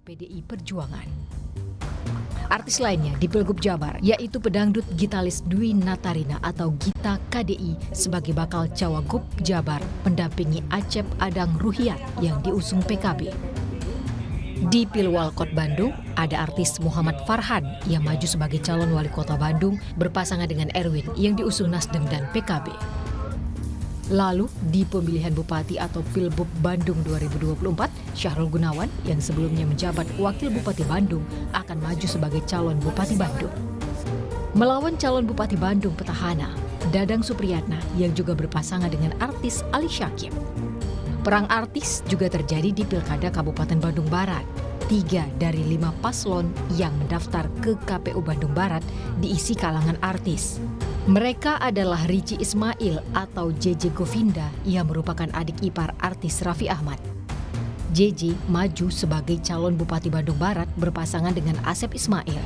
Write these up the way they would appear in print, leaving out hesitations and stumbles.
PDI Perjuangan. Artis lainnya di Pilgub Jabar yaitu pedangdut gitalis Dwi Natarina atau Gita KDI sebagai bakal Cawagup Jabar pendampingi Acep Adang Ruhiat yang diusung PKB. Di Pilwalkot Bandung, ada artis Muhammad Farhan yang maju sebagai calon wali kota Bandung berpasangan dengan Erwin yang diusung Nasdem dan PKB. Lalu, di pemilihan bupati atau Pilbub Bandung 2024, Syahrul Gunawan yang sebelumnya menjabat wakil bupati Bandung akan maju sebagai calon bupati Bandung. Melawan calon bupati Bandung petahana, Dadang Supriyatna yang juga berpasangan dengan artis Ali Syakib. Perang artis juga terjadi di Pilkada Kabupaten Bandung Barat. 3 dari 5 paslon yang mendaftar ke KPU Bandung Barat diisi kalangan artis. Mereka adalah Rici Ismail atau JJ Govinda yang merupakan adik ipar artis Raffi Ahmad. JJ maju sebagai calon Bupati Bandung Barat berpasangan dengan Asep Ismail.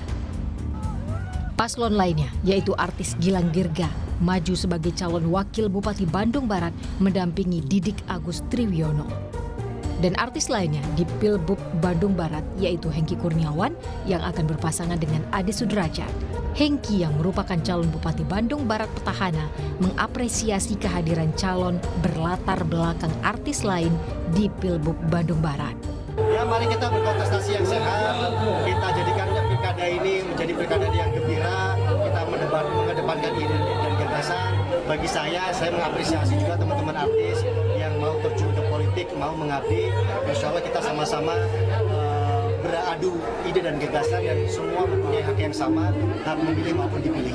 Paslon lainnya yaitu artis Gilang Dirga maju sebagai calon wakil Bupati Bandung Barat mendampingi Didik Agus Triwiono. Dan artis lainnya di Pilbub Bandung Barat yaitu Hengki Kurniawan yang akan berpasangan dengan Ade Sudrajat. Hengki yang merupakan calon Bupati Bandung Barat petahana mengapresiasi kehadiran calon berlatar belakang artis lain di Pilbub Bandung Barat. Ya, mari kita berkontestasi yang sehat, kita jadikan pilkada ini menjadi pilkada yang gembira, kita mengedepankan ide dan gagasan. Bagi saya mengapresiasi juga teman-teman artis yang mau terjun ke politik, mau mengabdi. Insya Allah kita sama-sama beradu ide dan gagasan dan semua mempunyai hak yang sama, hak memilih maupun dipilih.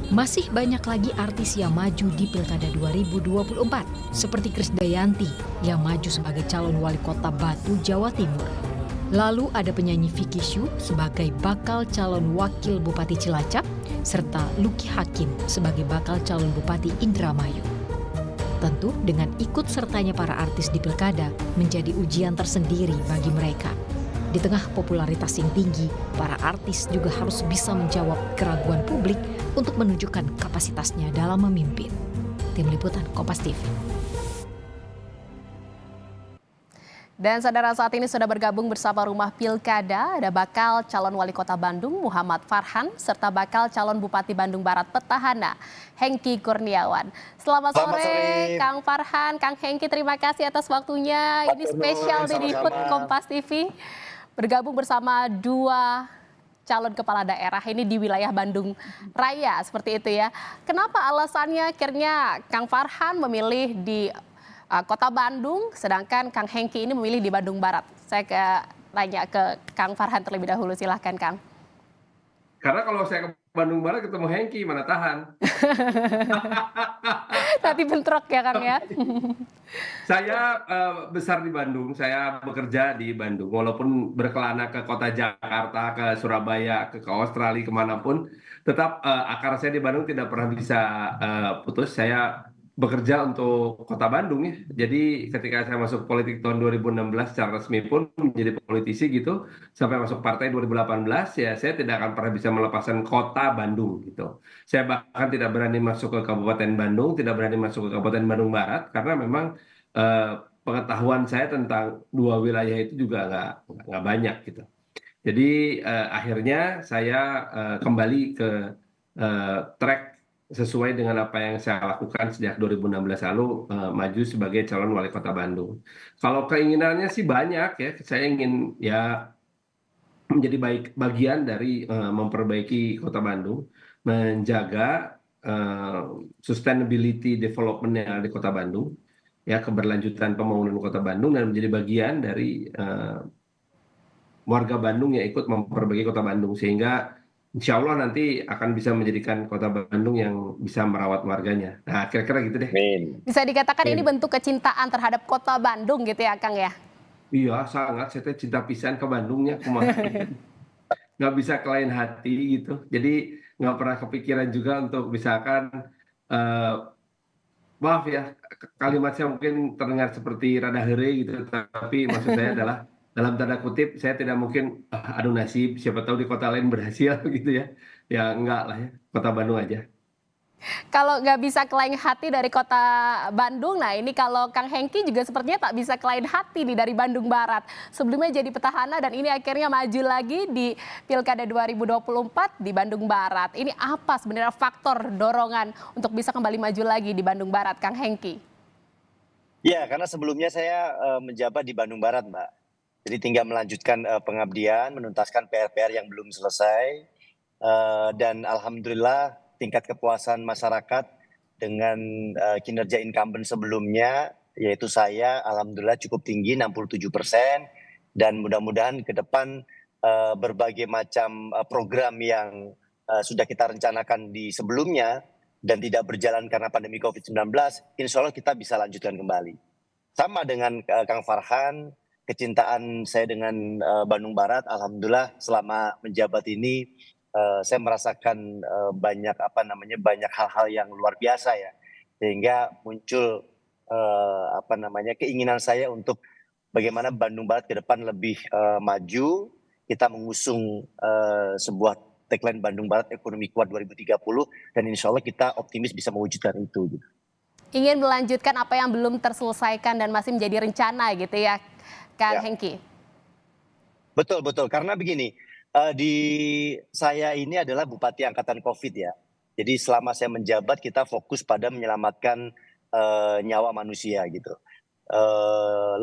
Masih banyak lagi artis yang maju di Pilkada 2024, seperti Krisdayanti yang maju sebagai calon wali kota Batu, Jawa Timur. Lalu ada penyanyi Vicky Shu sebagai bakal calon wakil Bupati Cilacap, serta Luki Hakim sebagai bakal calon Bupati Indramayu. Tentu dengan ikut sertanya para artis di Pilkada menjadi ujian tersendiri bagi mereka. Di tengah popularitas yang tinggi, para artis juga harus bisa menjawab keraguan publik untuk menunjukkan kapasitasnya dalam memimpin. Tim Liputan Kompas TV. Dan saudara, saat ini sudah bergabung bersama Rumah Pilkada, ada bakal calon wali kota Bandung Muhammad Farhan, serta bakal calon Bupati Bandung Barat petahana Hengki Kurniawan. Selamat sore Kang Farhan, Kang Hengki, terima kasih atas waktunya. Ini spesial di Liput Kompas TV. Bergabung bersama 2 calon kepala daerah ini di wilayah Bandung Raya, seperti itu ya. Kenapa alasannya akhirnya Kang Farhan memilih di kota Bandung, sedangkan Kang Hengki ini memilih di Bandung Barat? Saya tanya ke Kang Farhan terlebih dahulu, silahkan Kang. Karena kalau saya ke Bandung Barat ketemu Hengki, mana tahan. Nanti bentrok ya Kang ya. Saya besar di Bandung, saya bekerja di Bandung. Walaupun berkelana ke kota Jakarta, ke Surabaya, ke Australia, kemanapun, tetap akar saya di Bandung tidak pernah bisa putus. Saya bekerja untuk kota Bandung ya. Jadi ketika saya masuk politik tahun 2016 secara resmi pun menjadi politisi gitu, sampai masuk partai 2018 ya saya tidak akan pernah bisa melepaskan kota Bandung gitu. Saya bahkan tidak berani masuk ke Kabupaten Bandung, tidak berani masuk ke Kabupaten Bandung Barat karena memang pengetahuan saya tentang 2 wilayah itu juga nggak banyak gitu. Jadi akhirnya saya kembali ke track sesuai dengan apa yang saya lakukan sejak 2016 lalu, maju sebagai calon wali kota Bandung. Kalau keinginannya sih banyak ya, saya ingin ya menjadi bagian dari memperbaiki kota Bandung, menjaga sustainability development yang ada di kota Bandung, ya keberlanjutan pembangunan kota Bandung, dan menjadi bagian dari warga Bandung yang ikut memperbaiki kota Bandung, sehingga insya Allah nanti akan bisa menjadikan kota Bandung yang bisa merawat warganya. Nah, kira-kira gitu deh. Bisa dikatakan ini bentuk kecintaan terhadap kota Bandung gitu ya Kang ya? Iya, sangat. Saya cinta pisan ke Bandungnya. Nggak bisa ke lain hati gitu. Jadi nggak pernah kepikiran juga untuk misalkan, maaf ya, kalimat saya mungkin terdengar seperti rada heureuy gitu. Tapi maksud saya adalah dalam tanda kutip, saya tidak mungkin, aduh nasib, siapa tahu di kota lain berhasil gitu ya. Ya enggak lah ya, kota Bandung aja. Kalau nggak bisa ke lain hati dari kota Bandung, nah ini kalau Kang Hengki juga sepertinya tak bisa ke lain hati nih dari Bandung Barat. Sebelumnya jadi petahana dan ini akhirnya maju lagi di Pilkada 2024 di Bandung Barat. Ini apa sebenarnya faktor dorongan untuk bisa kembali maju lagi di Bandung Barat, Kang Hengki? Ya, karena sebelumnya saya menjabat di Bandung Barat, Mbak. Jadi tinggal melanjutkan pengabdian, menuntaskan PR-PR yang belum selesai, dan alhamdulillah tingkat kepuasan masyarakat dengan kinerja incumbent sebelumnya, yaitu saya, alhamdulillah cukup tinggi 67%, dan mudah-mudahan ke depan berbagai macam program yang sudah kita rencanakan di sebelumnya dan tidak berjalan karena pandemi COVID-19, insya Allah kita bisa lanjutkan kembali. Sama dengan Kang Farhan, kecintaan saya dengan Bandung Barat, alhamdulillah selama menjabat ini saya merasakan banyak hal-hal yang luar biasa ya, sehingga muncul keinginan saya untuk bagaimana Bandung Barat ke depan lebih maju. Kita mengusung sebuah tagline Bandung Barat Ekonomi Kuat 2030, dan insya Allah kita optimis bisa mewujudkan itu. Gitu. Ingin melanjutkan apa yang belum terselesaikan dan masih menjadi rencana gitu ya, Kang Hengki? Betul, betul. Karena begini, di saya ini adalah Bupati Angkatan COVID ya. Jadi selama saya menjabat kita fokus pada menyelamatkan nyawa manusia gitu.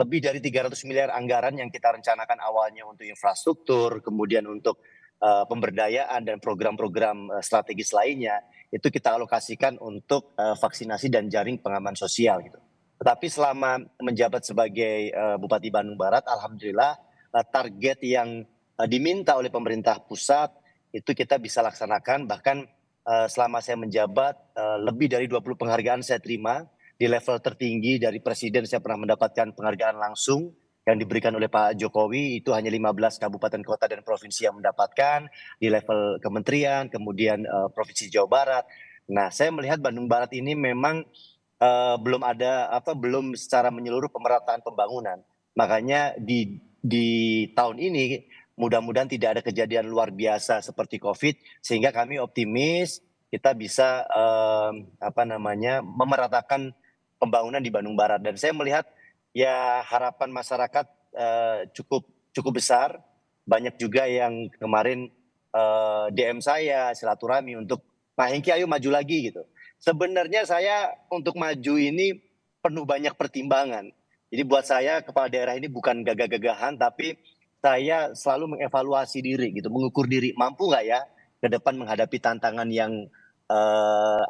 Lebih dari 300 miliar anggaran yang kita rencanakan awalnya untuk infrastruktur, kemudian untuk pemberdayaan dan program-program strategis lainnya, itu kita alokasikan untuk vaksinasi dan jaring pengaman sosial gitu. Tetapi selama menjabat sebagai Bupati Bandung Barat, alhamdulillah target yang diminta oleh pemerintah pusat itu kita bisa laksanakan. Bahkan selama saya menjabat lebih dari 20 penghargaan saya terima. Di level tertinggi dari Presiden saya pernah mendapatkan penghargaan langsung yang diberikan oleh Pak Jokowi, itu hanya 15 kabupaten kota dan provinsi yang mendapatkan. Di level kementerian, kemudian Provinsi Jawa Barat. Nah, saya melihat Bandung Barat ini memang belum secara menyeluruh pemerataan pembangunan. Makanya di tahun ini mudah-mudahan tidak ada kejadian luar biasa seperti COVID, sehingga kami optimis kita bisa memeratakan pembangunan di Bandung Barat. Dan saya melihat ya harapan masyarakat cukup besar. Banyak juga yang kemarin DM saya silaturahmi untuk Pak Hengki ayo maju lagi gitu. Sebenarnya saya untuk maju ini penuh banyak pertimbangan. Jadi buat saya kepala daerah ini bukan gagah-gagahan, tapi saya selalu mengevaluasi diri gitu, mengukur diri mampu nggak ya ke depan menghadapi tantangan yang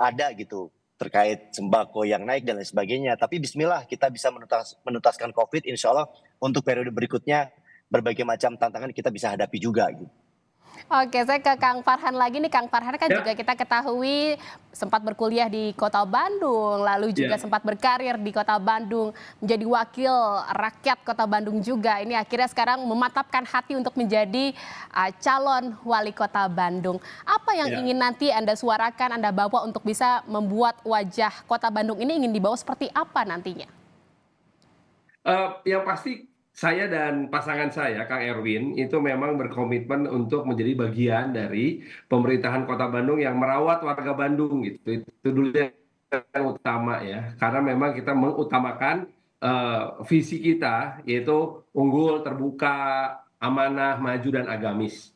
ada gitu terkait sembako yang naik dan lain sebagainya. Tapi bismillah kita bisa menuntaskan COVID, insya Allah untuk periode berikutnya berbagai macam tantangan kita bisa hadapi juga gitu. Oke, saya ke Kang Farhan lagi nih. Kang Farhan kan juga kita ketahui sempat berkuliah di Kota Bandung, lalu juga sempat berkarir di Kota Bandung, menjadi wakil rakyat Kota Bandung juga. Ini akhirnya sekarang mematapkan hati untuk menjadi calon wali Kota Bandung. Apa yang ingin nanti Anda suarakan, Anda bawa untuk bisa membuat wajah Kota Bandung ini ingin dibawa seperti apa nantinya? Yang pasti saya dan pasangan saya, Kang Erwin, itu memang berkomitmen untuk menjadi bagian dari pemerintahan Kota Bandung yang merawat warga Bandung gitu. Itu dulu yang utama ya. Karena memang kita mengutamakan visi kita, yaitu unggul, terbuka, amanah, maju, dan agamis.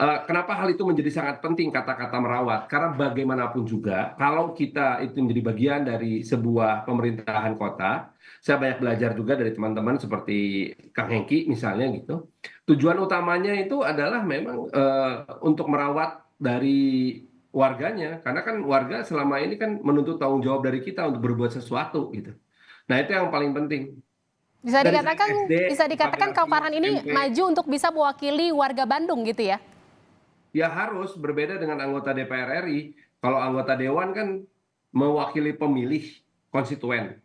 Kenapa hal itu menjadi sangat penting kata-kata merawat? Karena bagaimanapun juga, kalau kita itu menjadi bagian dari sebuah pemerintahan kota, saya banyak belajar juga dari teman-teman seperti Kang Hengki misalnya gitu. Tujuan utamanya itu adalah memang untuk merawat dari warganya, karena kan warga selama ini kan menuntut tanggung jawab dari kita untuk berbuat sesuatu gitu. Nah itu yang paling penting. Bisa Dari dikatakan, SD, bisa dikatakan Kang Farhan ini SMP, maju untuk bisa mewakili warga Bandung gitu ya? ya harus berbeda dengan anggota DPR RI. Kalau anggota Dewan kan mewakili pemilih konstituen.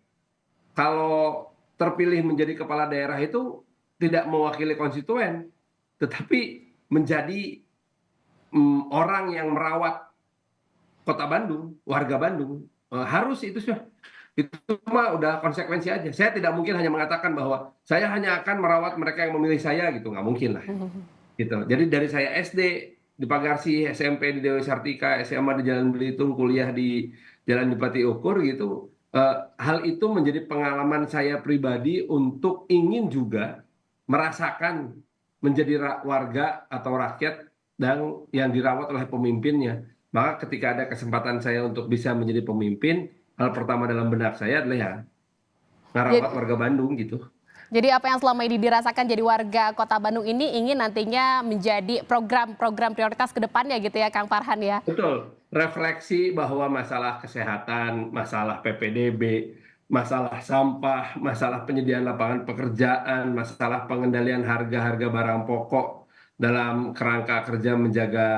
Kalau terpilih menjadi kepala daerah itu tidak mewakili konstituen, tetapi menjadi orang yang merawat Kota Bandung, warga Bandung. Harus itu mah udah konsekuensi aja. Saya tidak mungkin hanya mengatakan bahwa saya hanya akan merawat mereka yang memilih saya gitu, nggak mungkin lah. Gitu. Jadi dari saya SD di Pagarsi, SMP di Dewi Sartika, SMA di Jalan Belitung, kuliah di Jalan Dipati Ukur gitu. Hal itu menjadi pengalaman saya pribadi untuk ingin juga merasakan menjadi warga atau rakyat dan yang dirawat oleh pemimpinnya. Maka ketika ada kesempatan saya untuk bisa menjadi pemimpin, hal pertama dalam benak saya adalah ya Jadi, ngarawat warga Bandung gitu. jadi apa yang selama ini dirasakan jadi warga Kota Bandung ini ingin nantinya menjadi program-program prioritas ke depannya gitu ya Kang Farhan ya. Betul, refleksi bahwa masalah kesehatan, masalah PPDB, masalah sampah, masalah penyediaan lapangan pekerjaan, masalah pengendalian harga-harga barang pokok dalam kerangka kerja menjaga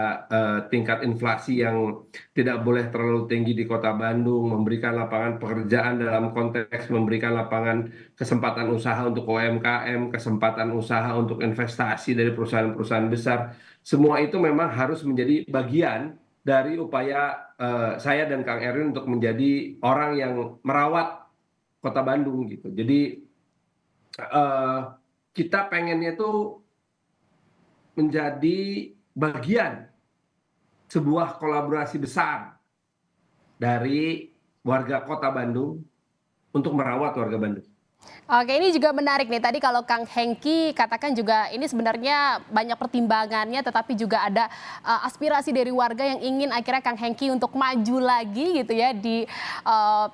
tingkat inflasi yang tidak boleh terlalu tinggi di Kota Bandung, memberikan lapangan pekerjaan dalam konteks memberikan lapangan kesempatan usaha untuk UMKM, kesempatan usaha untuk investasi dari perusahaan-perusahaan besar. Semua itu memang harus menjadi bagian dari upaya saya dan Kang Erwin untuk menjadi orang yang merawat Kota Bandung gitu. Jadi kita pengennya tuh menjadi bagian sebuah kolaborasi besar dari warga Kota Bandung untuk merawat warga Bandung. Oke, ini juga menarik nih. Tadi kalau Kang Hengki katakan juga ini sebenarnya banyak pertimbangannya, tetapi juga ada aspirasi dari warga yang ingin akhirnya Kang Hengki untuk maju lagi gitu ya di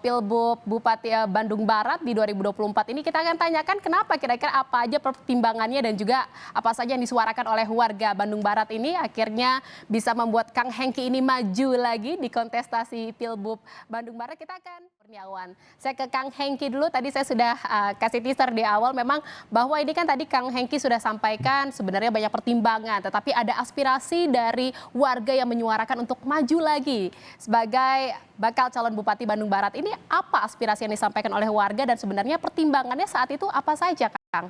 Pilbub Bupati Bandung Barat di 2024 ini. Kita akan tanyakan kenapa kira-kira apa aja pertimbangannya dan juga apa saja yang disuarakan oleh warga Bandung Barat ini akhirnya bisa membuat Kang Hengki ini maju lagi di kontestasi Pilbub Bandung Barat. Kita akan Kurniawan. Saya ke Kang Hengki dulu. Tadi saya sudah kasih teaser di awal memang bahwa ini kan tadi Kang Hengki sudah sampaikan sebenarnya banyak pertimbangan, tetapi ada aspirasi dari warga yang menyuarakan untuk maju lagi sebagai bakal calon Bupati Bandung Barat. Ini apa aspirasi yang disampaikan oleh warga dan sebenarnya pertimbangannya saat itu apa saja, Kang?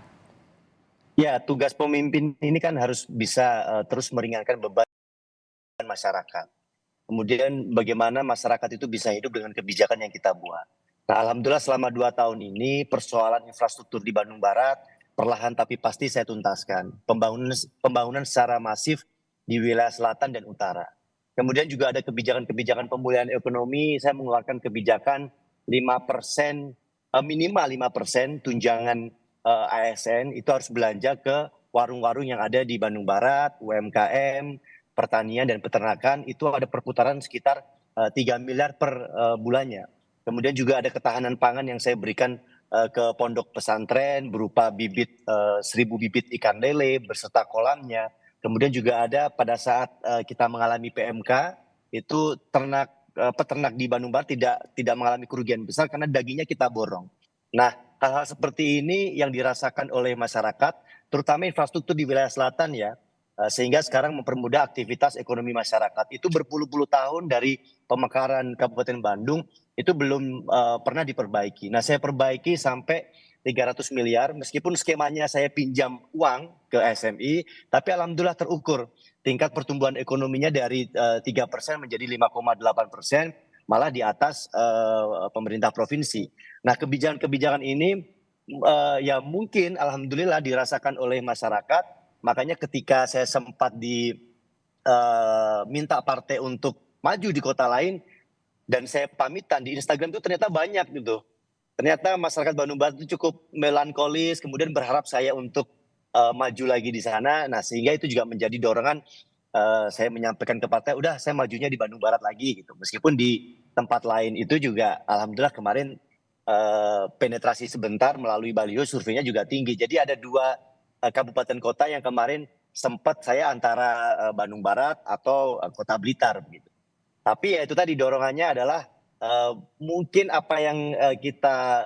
Ya, tugas pemimpin ini kan harus bisa terus meringankan beban masyarakat. Kemudian bagaimana masyarakat itu bisa hidup dengan kebijakan yang kita buat. Nah, alhamdulillah selama 2 tahun ini persoalan infrastruktur di Bandung Barat perlahan tapi pasti saya tuntaskan. Pembangunan secara masif di wilayah selatan dan utara. Kemudian juga ada kebijakan-kebijakan pemulihan ekonomi. Saya mengeluarkan kebijakan 5%, minimal 5% tunjangan ASN itu harus belanja ke warung-warung yang ada di Bandung Barat, UMKM, pertanian dan peternakan itu ada perputaran sekitar 3 miliar per bulannya. Kemudian juga ada ketahanan pangan yang saya berikan ke pondok pesantren berupa bibit 1.000 bibit ikan lele beserta kolamnya. Kemudian juga ada pada saat kita mengalami PMK itu peternak di Bandung Barat tidak mengalami kerugian besar karena dagingnya kita borong. Nah, hal-hal seperti ini yang dirasakan oleh masyarakat, terutama infrastruktur di wilayah selatan ya. Sehingga sekarang mempermudah aktivitas ekonomi masyarakat. Itu berpuluh-puluh tahun dari pemekaran Kabupaten Bandung itu belum pernah diperbaiki. Nah, saya perbaiki sampai 300 miliar meskipun skemanya saya pinjam uang ke SMI, tapi alhamdulillah terukur tingkat pertumbuhan ekonominya dari 3% menjadi 5,8%, malah di atas pemerintah provinsi. Nah, kebijakan-kebijakan ini ya mungkin alhamdulillah dirasakan oleh masyarakat. Makanya ketika saya sempat minta partai untuk maju di kota lain dan saya pamitan di Instagram itu ternyata banyak gitu. Ternyata masyarakat Bandung Barat itu cukup melankolis, kemudian berharap saya untuk maju lagi di sana. Nah, sehingga itu juga menjadi dorongan saya menyampaikan ke partai, udah saya majunya di Bandung Barat lagi gitu. Meskipun di tempat lain itu juga alhamdulillah kemarin penetrasi sebentar melalui baliho surveinya juga tinggi. Jadi ada 2 kabupaten kota yang kemarin sempat saya antara Bandung Barat atau Kota Blitar begitu. Tapi ya itu tadi dorongannya adalah mungkin apa yang kita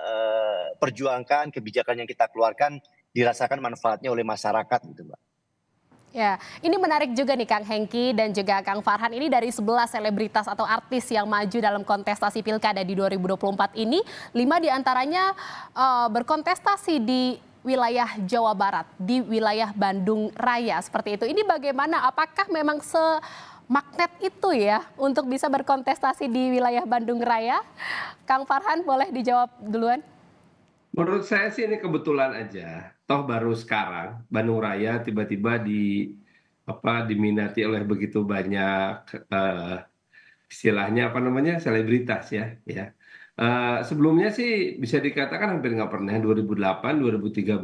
perjuangkan, kebijakan yang kita keluarkan dirasakan manfaatnya oleh masyarakat gitu, Mbak. Ya, ini menarik juga nih Kang Hengki dan juga Kang Farhan. Ini dari 11 selebritas atau artis yang maju dalam kontestasi Pilkada di 2024 ini, 5 diantaranya berkontestasi di wilayah Jawa Barat, di wilayah Bandung Raya seperti itu. Ini bagaimana? Apakah memang semagnet itu ya untuk bisa berkontestasi di wilayah Bandung Raya? Kang Farhan boleh dijawab duluan? Menurut saya sih ini kebetulan aja. Toh baru sekarang Bandung Raya tiba-tiba diminati oleh begitu banyak istilahnya apa namanya selebritas ya. Sebelumnya sih bisa dikatakan hampir nggak pernah. 2008, 2013,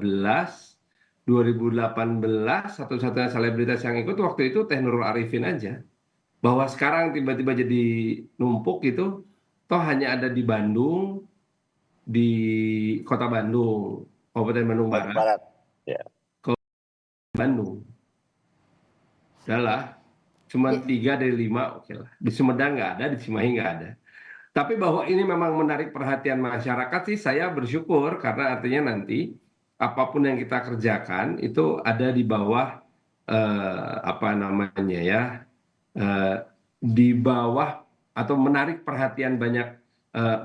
2018 satu-satunya selebritas yang ikut waktu itu Teh Nurul Arifin aja. Bahwa sekarang tiba-tiba jadi numpuk gitu, toh hanya ada di Bandung, di Kota Bandung, Kabupaten Bandung Bandung Barat, Barat. Ya. Bandung. Udahlah, cuma Ya, 3 dari 5, oke lah. Di Sumedang nggak ada, di Cimahi nggak ada. Tapi bahwa ini memang menarik perhatian masyarakat sih, saya bersyukur karena artinya nanti apapun yang kita kerjakan itu ada di bawah apa namanya ya, eh, di bawah atau menarik perhatian banyak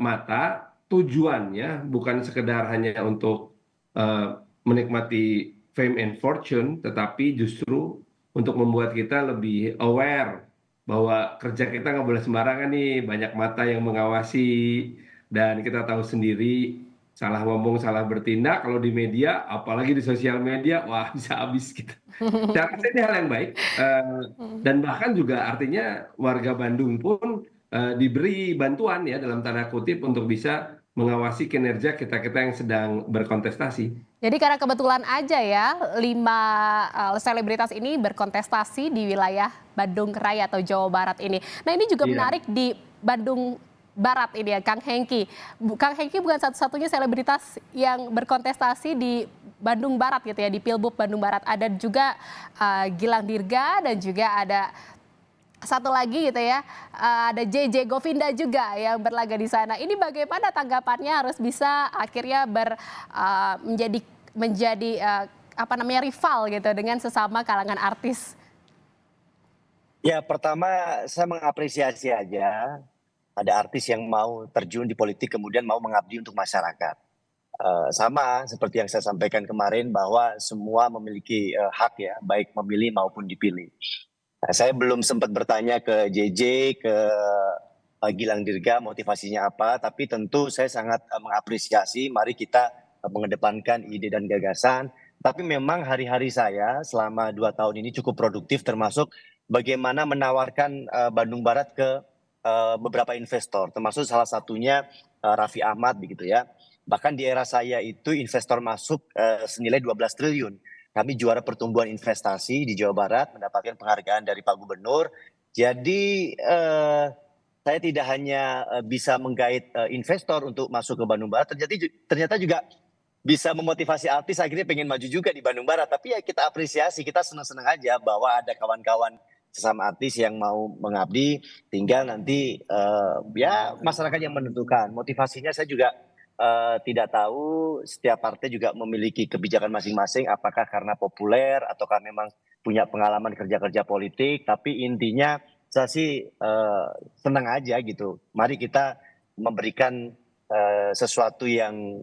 mata. Tujuannya bukan sekedar hanya untuk eh, menikmati fame and fortune, tetapi justru untuk membuat kita lebih aware bahwa kerja kita nggak boleh sembarangan nih, banyak mata yang mengawasi, dan kita tahu sendiri salah ngomong, salah bertindak kalau di media, apalagi di sosial media, wah bisa habis gitu. Saya rasa ini hal yang baik, dan bahkan juga artinya warga Bandung pun diberi bantuan ya dalam tanda kutip untuk bisa mengawasi kinerja kita-kita yang sedang berkontestasi. jadi karena kebetulan aja ya 5 selebritas ini berkontestasi di wilayah Bandung Raya atau Jawa Barat ini. Nah ini juga Iya. menarik di Bandung Barat ini ya Kang Hengki. Kang Hengki bukan satu-satunya selebritas yang berkontestasi di Bandung Barat gitu ya, di Pilbub Bandung Barat. Ada juga Gilang Dirga dan juga ada satu lagi gitu ya, ada JJ Govinda juga yang berlaga di sana. Ini bagaimana tanggapannya harus bisa akhirnya menjadi apa namanya rival gitu dengan sesama kalangan artis. Ya, pertama saya mengapresiasi aja ada artis yang mau terjun di politik kemudian mau mengabdi untuk masyarakat. Sama seperti yang saya sampaikan kemarin bahwa semua memiliki hak ya, baik memilih maupun dipilih. Nah, saya belum sempat bertanya ke JJ, ke Gilang Dirga motivasinya apa, tapi tentu saya sangat mengapresiasi. Mari kita mengedepankan ide dan gagasan. Tapi memang hari-hari saya selama 2 tahun ini cukup produktif, termasuk bagaimana menawarkan Bandung Barat ke beberapa investor, termasuk salah satunya Raffi Ahmad begitu ya. Bahkan di era saya itu investor masuk senilai 12 triliun. Kami juara pertumbuhan investasi di Jawa Barat, mendapatkan penghargaan dari Pak Gubernur. Jadi saya tidak hanya bisa menggait investor untuk masuk ke Bandung Barat, ternyata juga bisa memotivasi artis akhirnya pengen maju juga di Bandung Barat. Tapi ya kita apresiasi, kita senang-senang aja bahwa ada kawan-kawan sesama artis yang mau mengabdi. Tinggal nanti ya masyarakat yang menentukan. Motivasinya saya juga tidak tahu, setiap partai juga memiliki kebijakan masing-masing, apakah karena populer ataukah memang punya pengalaman kerja-kerja politik. Tapi intinya saya sih senang aja gitu. Mari kita memberikan sesuatu yang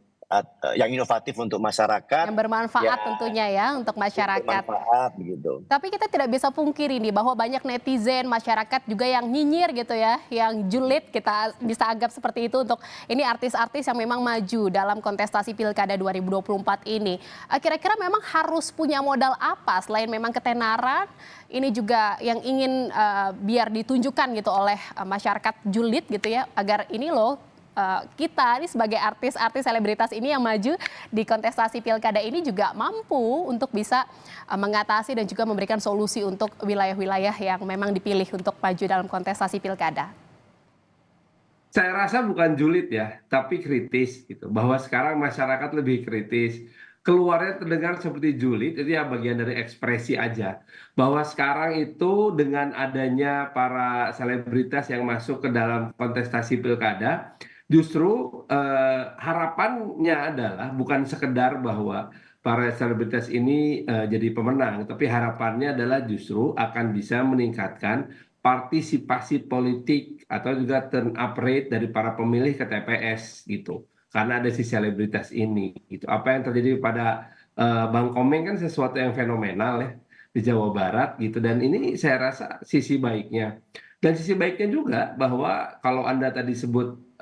inovatif untuk masyarakat, Yang bermanfaat ya, tentunya ya untuk masyarakat. bermanfaat begitu. Tapi kita tidak bisa pungkiri nih bahwa banyak netizen, masyarakat juga yang nyinyir gitu ya, yang julid, kita bisa anggap seperti itu untuk ini artis-artis yang memang maju dalam kontestasi Pilkada 2024 ini. Kira-kira memang harus punya modal apa selain memang ketenaran, ini juga yang ingin biar ditunjukkan gitu oleh masyarakat julid gitu ya, agar ini loh kita ini sebagai artis-artis selebritas ini yang maju di kontestasi pilkada ini juga mampu untuk bisa mengatasi dan juga memberikan solusi untuk wilayah-wilayah yang memang dipilih untuk maju dalam kontestasi pilkada. Saya rasa bukan julid ya, tapi kritis gitu. Bahwa sekarang masyarakat lebih kritis. Keluarnya terdengar seperti julid, itu ya bagian dari ekspresi aja. Bahwa sekarang itu dengan adanya para selebritas yang masuk ke dalam kontestasi pilkada, justru harapannya adalah bukan sekedar bahwa para selebritas ini jadi pemenang, tapi harapannya adalah justru akan bisa meningkatkan partisipasi politik atau juga turn up rate dari para pemilih ke TPS gitu. Karena ada si selebritas ini gitu. Apa yang terjadi pada Bang Komeng kan sesuatu yang fenomenal ya di Jawa Barat gitu, dan ini saya rasa sisi baiknya. Dan sisi baiknya juga bahwa kalau Anda tadi sebut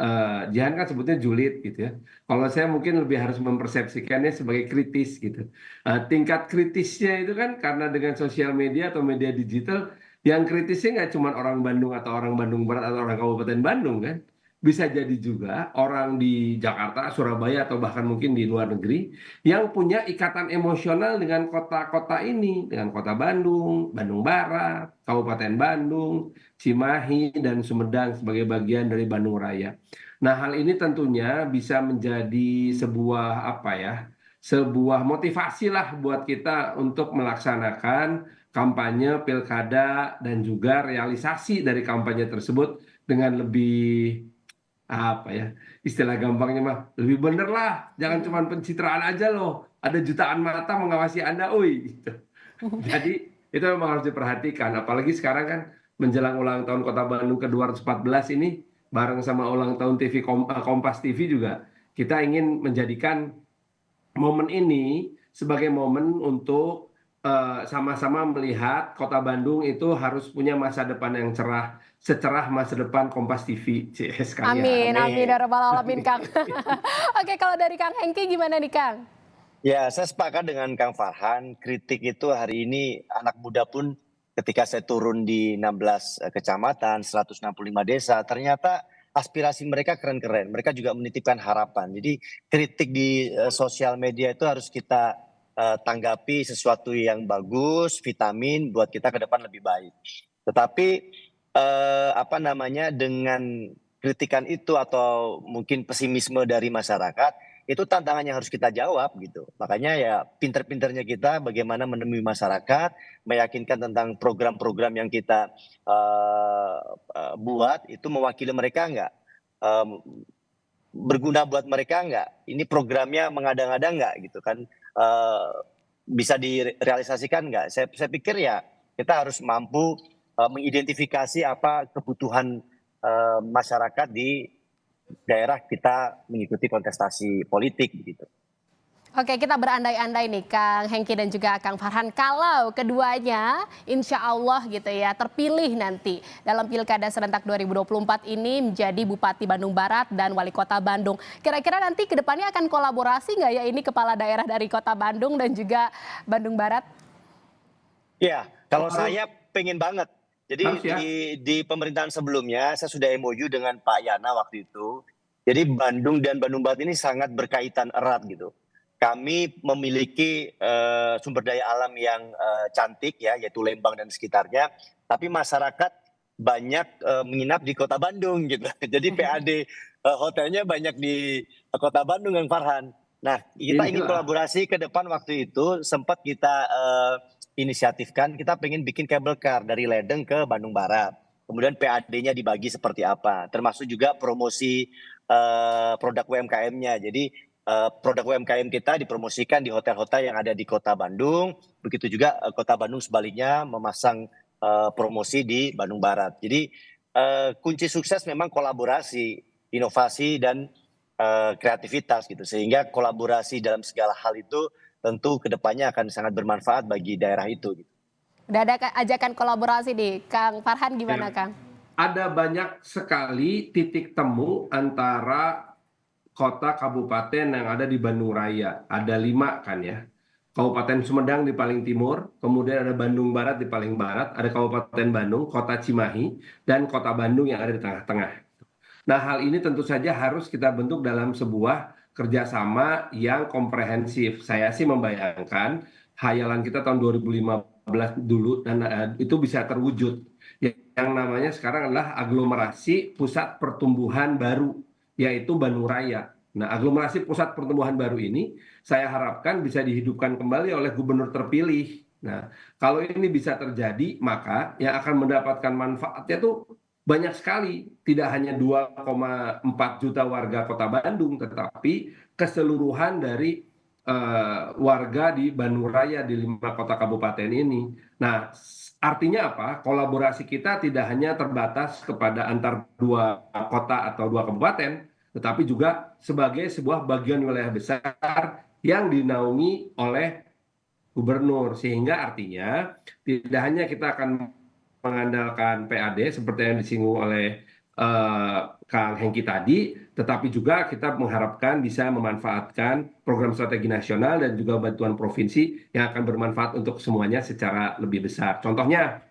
Jihan kan sebutnya julid gitu ya. Kalau saya mungkin lebih harus mempersepsikannya sebagai kritis gitu. Tingkat kritisnya itu kan karena dengan sosial media atau media digital, yang kritisnya nggak cuma orang Bandung atau orang Bandung Barat atau orang Kabupaten Bandung kan. Bisa jadi juga orang di Jakarta, Surabaya, atau bahkan mungkin di luar negeri yang punya ikatan emosional dengan kota-kota ini, dengan kota Bandung, Bandung Barat, Kabupaten Bandung, Cimahi, dan Sumedang sebagai bagian dari Bandung Raya. Nah, hal ini tentunya bisa menjadi sebuah apa ya, sebuah motivasi lah buat kita untuk melaksanakan kampanye pilkada dan juga realisasi dari kampanye tersebut dengan lebih apa ya, istilah gampangnya mah lebih bener lah, jangan cuma pencitraan aja loh, ada jutaan mata mengawasi Anda, oi gitu. Jadi itu memang harus diperhatikan, apalagi sekarang kan menjelang ulang tahun Kota Bandung ke-214 ini, bareng sama ulang tahun Kompas TV juga, kita ingin menjadikan momen ini sebagai momen untuk sama-sama melihat Kota Bandung itu harus punya masa depan yang cerah, secerah masa depan Kompas TV, sekalian. Amin, amin Amin. ya rabbal alamin, Kang. Oke, kalau dari Kang Hengki gimana nih, Kang? Ya, saya sepakat dengan Kang Farhan. Kritik itu hari ini anak muda pun ketika saya turun di 16 kecamatan, 165 desa, ternyata aspirasi mereka keren-keren. Mereka juga menitipkan harapan. Jadi kritik di sosial media itu harus kita tanggapi sesuatu yang bagus, vitamin buat kita ke depan lebih baik. Tetapi apa namanya, dengan kritikan itu atau mungkin pesimisme dari masyarakat, itu tantangan yang harus kita jawab gitu. Makanya ya pinter-pinternya kita bagaimana menemui masyarakat, meyakinkan tentang program-program yang kita buat itu mewakili mereka nggak, berguna buat mereka nggak, ini programnya mengada-ngada nggak gitu kan, bisa direalisasikan nggak. Saya pikir ya kita harus mampu mengidentifikasi apa kebutuhan masyarakat di daerah kita mengikuti kontestasi politik begitu. Oke, kita berandai-andai nih Kang Hengki dan juga Kang Farhan, kalau keduanya insya Allah gitu ya terpilih nanti dalam Pilkada serentak 2024 ini menjadi Bupati Bandung Barat dan Wali Kota Bandung. Kira-kira nanti kedepannya akan kolaborasi nggak ya ini kepala daerah dari Kota Bandung dan juga Bandung Barat? Ya, kalau saya pengen banget. Jadi di pemerintahan sebelumnya saya sudah MOU dengan Pak Yana waktu itu. Jadi Bandung dan Bandung Barat ini sangat berkaitan erat gitu. Kami memiliki sumber daya alam yang cantik ya, yaitu Lembang dan sekitarnya. Tapi masyarakat banyak menginap di Kota Bandung gitu. Jadi PAD hotelnya banyak di Kota Bandung, Kang Farhan. Nah, kita ingin kolaborasi ke depan. Waktu itu sempat kita inisiatifkan, kita pengen bikin cable car dari Ledeng ke Bandung Barat. Kemudian PAD-nya dibagi seperti apa, termasuk juga promosi produk UMKM-nya. Jadi produk UMKM kita dipromosikan di hotel-hotel yang ada di Kota Bandung. Begitu juga Kota Bandung sebaliknya memasang promosi di Bandung Barat. Jadi kunci sukses memang kolaborasi, inovasi, dan kreativitas gitu. Sehingga kolaborasi dalam segala hal itu tentu kedepannya akan sangat bermanfaat bagi daerah itu. Gitu. Udah ada ajakan kolaborasi nih, Kang Farhan gimana Kang? Ada banyak sekali titik temu antara kota kabupaten yang ada di Bandung Raya. Ada 5 kan ya. Kabupaten Sumedang di paling timur, kemudian ada Bandung Barat di paling barat, ada Kabupaten Bandung, Kota Cimahi, dan Kota Bandung yang ada di tengah-tengah. Nah, hal ini tentu saja harus kita bentuk dalam sebuah kerjasama yang komprehensif. Saya sih membayangkan hayalan kita tahun 2015 dulu, dan itu bisa terwujud. Yang namanya sekarang adalah aglomerasi pusat pertumbuhan baru, yaitu Bandung Raya. Nah, aglomerasi pusat pertumbuhan baru ini saya harapkan bisa dihidupkan kembali oleh gubernur terpilih. Nah, kalau ini bisa terjadi, maka yang akan mendapatkan manfaatnya tuh banyak sekali. Tidak hanya 2,4 juta warga Kota Bandung, tetapi keseluruhan dari warga di Bandung Raya di 5 kota kabupaten ini. Nah, artinya apa? Kolaborasi kita tidak hanya terbatas kepada antar 2 kota atau 2 kabupaten, tetapi juga sebagai sebuah bagian wilayah besar yang dinaungi oleh gubernur. Sehingga artinya tidak hanya kita akan mengandalkan PAD seperti yang disinggung oleh Kang Hengki tadi, tetapi juga kita mengharapkan bisa memanfaatkan program strategi nasional dan juga bantuan provinsi yang akan bermanfaat untuk semuanya secara lebih besar. Contohnya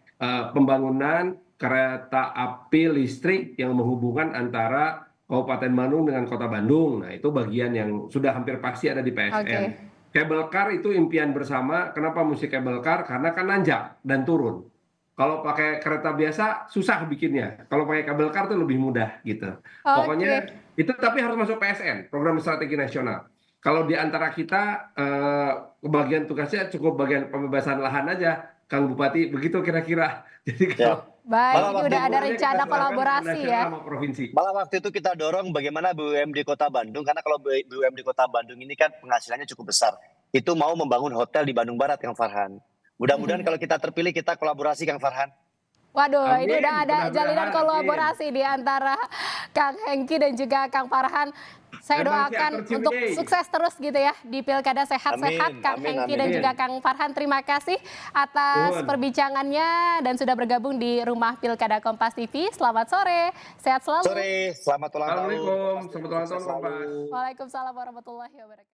pembangunan kereta api listrik yang menghubungkan antara Kabupaten Bandung dengan Kota Bandung. Nah, itu bagian yang sudah hampir pasti ada di PSN. Cable car itu impian bersama. Kenapa mesti cable car? Karena kan nanjak dan turun. Kalau pakai kereta biasa susah bikinnya. Kalau pakai kabel car itu lebih mudah gitu. Pokoknya itu tapi harus masuk PSN, program strategi nasional. Kalau di antara kita bagian tugasnya cukup bagian pembebasan lahan aja, Kang Bupati, begitu kira-kira. Jadi kalau baik, ini udah ada rencana kolaborasi ya. Malah waktu itu kita dorong bagaimana BUMD Kota Bandung, karena kalau BUMD Kota Bandung ini kan penghasilannya cukup besar. Itu mau membangun hotel di Bandung Barat, Kang Farhan. Mudah-mudahan kalau kita terpilih kita kolaborasi, Kang Farhan. Waduh, amin, ini udah ada jalinan kolaborasi di antara Kang Hengki dan juga Kang Farhan. Saya doakan untuk sukses terus gitu ya di Pilkada, sehat-sehat Kang Hengki dan juga Kang Farhan. Terima kasih atas perbincangannya dan sudah bergabung di Rumah Pilkada Kompas TV. Selamat sore, sehat selalu. Sore, selamat ulang tahun. Assalamualaikum, selamat ulang tahun Kompas. Waalaikumsalam warahmatullahi wabarakatuh.